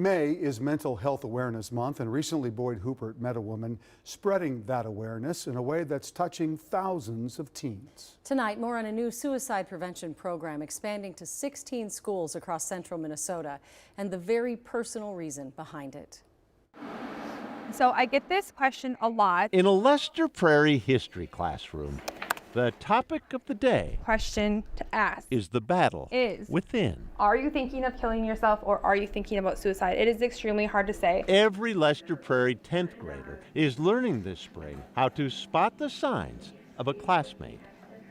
May is Mental Health Awareness Month, and recently Boyd Huppert met a woman spreading that awareness in a way that's touching thousands of teens. Tonight, more on a new suicide prevention program expanding to 16 schools across central Minnesota and the very personal reason behind it. So I get this question a lot. In a Lester Prairie history classroom, the topic of the day Question to ask is the battle is, within. are you thinking of killing yourself or are you thinking about suicide? It is extremely hard to say. Every Lester Prairie 10th grader is learning this spring how to spot the signs of a classmate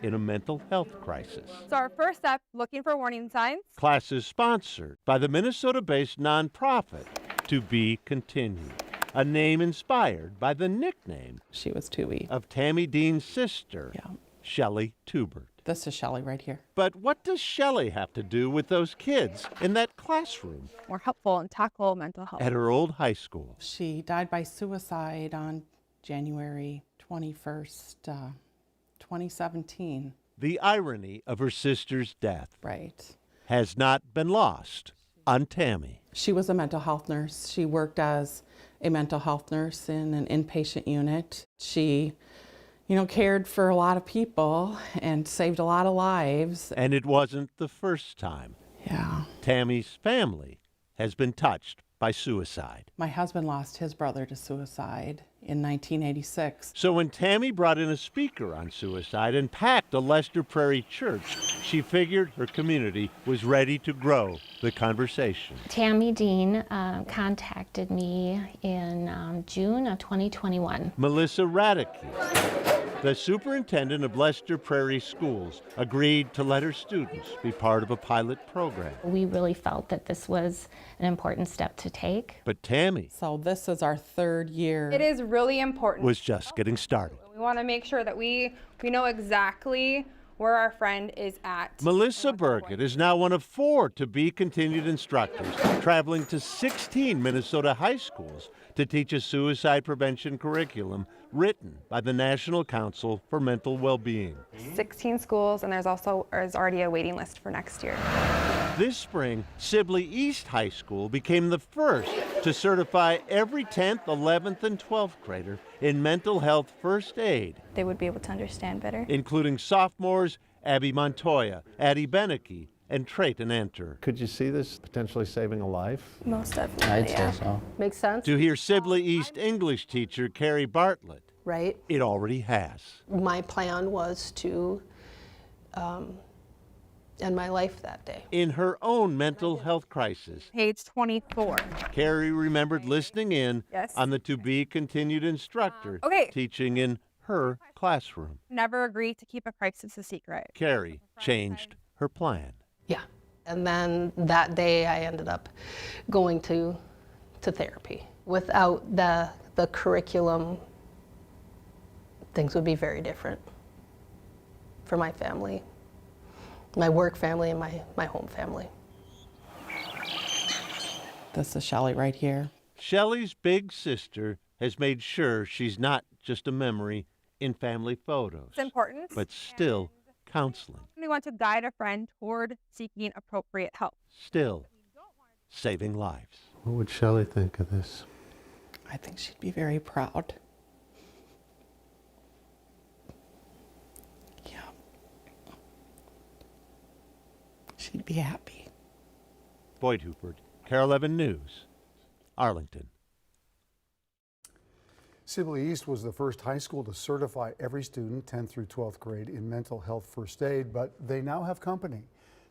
in a mental health crisis. So our first step, looking for warning signs. Class is sponsored by the Minnesota-based nonprofit To Be Continued, a name inspired by the nickname She was Tubby. of Tammy Diehne's sister, Yeah. Shelly Tubert. This is Shelly right here. But what does Shelly have to do with those kids in that classroom More helpful and tackle mental health. at her old high school? She died by suicide on January 21st, 2017. The irony of her sister's death Right. has not been lost on Tammy. She was a mental health nurse. She worked as a mental health nurse in an inpatient unit. She, cared for a lot of people and saved a lot of lives. And it wasn't the first time. Yeah. Tammy's family has been touched by suicide. My husband lost his brother to suicide in 1986. So when Tammy brought in a speaker on suicide and packed a Lester Prairie church, she figured her community was ready to grow the conversation. Tammy Diehn contacted me in June of 2021. Melissa Radicke, the superintendent of Lester Prairie Schools, agreed to let her students be part of a pilot program. We really felt that this was an important step to take. But Tammy So this is our third year. It is really important. was just getting started. We want to make sure that we know exactly where our friend is at. Melissa Burkett is now one of 4 To Be Continued instructors, traveling to 16 Minnesota high schools to teach a suicide prevention curriculum written by the National Council for Mental Well-Being. 16 schools, and there's already a waiting list for next year. This spring, Sibley East High School became the first to certify every 10th, 11th, and 12th grader in mental health first aid, They would be able to understand better. including sophomores Abby Montoya, Addie Beneke, and Trayton Enter. Could you see this potentially saving a life? Most definitely, I'd yeah. say so. Makes sense, To hear Sibley East English teacher Carrie Bartlett, right? it already has. My plan was to end my life that day. In her own mental health crisis, Page 24. Carrie remembered listening in Yes. on the To Be Continued instructor Okay. teaching in her classroom. Never agree to keep a crisis a secret. Carrie changed her plan. Yeah. And then that day I ended up going to therapy. Without the curriculum, things would be very different for my family, my work family, and my home family. This is Shelly right here. Shelly's big sister has made sure she's not just a memory in family photos, It's important. but still counseling, We want to guide a friend toward seeking appropriate help. still saving lives. What would Shelly think of this? I think she'd be very proud. Yeah. She'd be happy. Boyd Huppert, KARE 11 News, Arlington. Sibley East was the first high school to certify every student 10th through 12th grade in mental health first aid, but they now have company.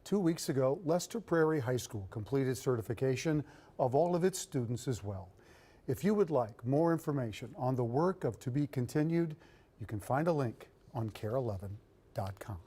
2 weeks ago, Lester Prairie High School completed certification of all of its students as well. If you would like more information on the work of To Be Continued, you can find a link on KARE11.com.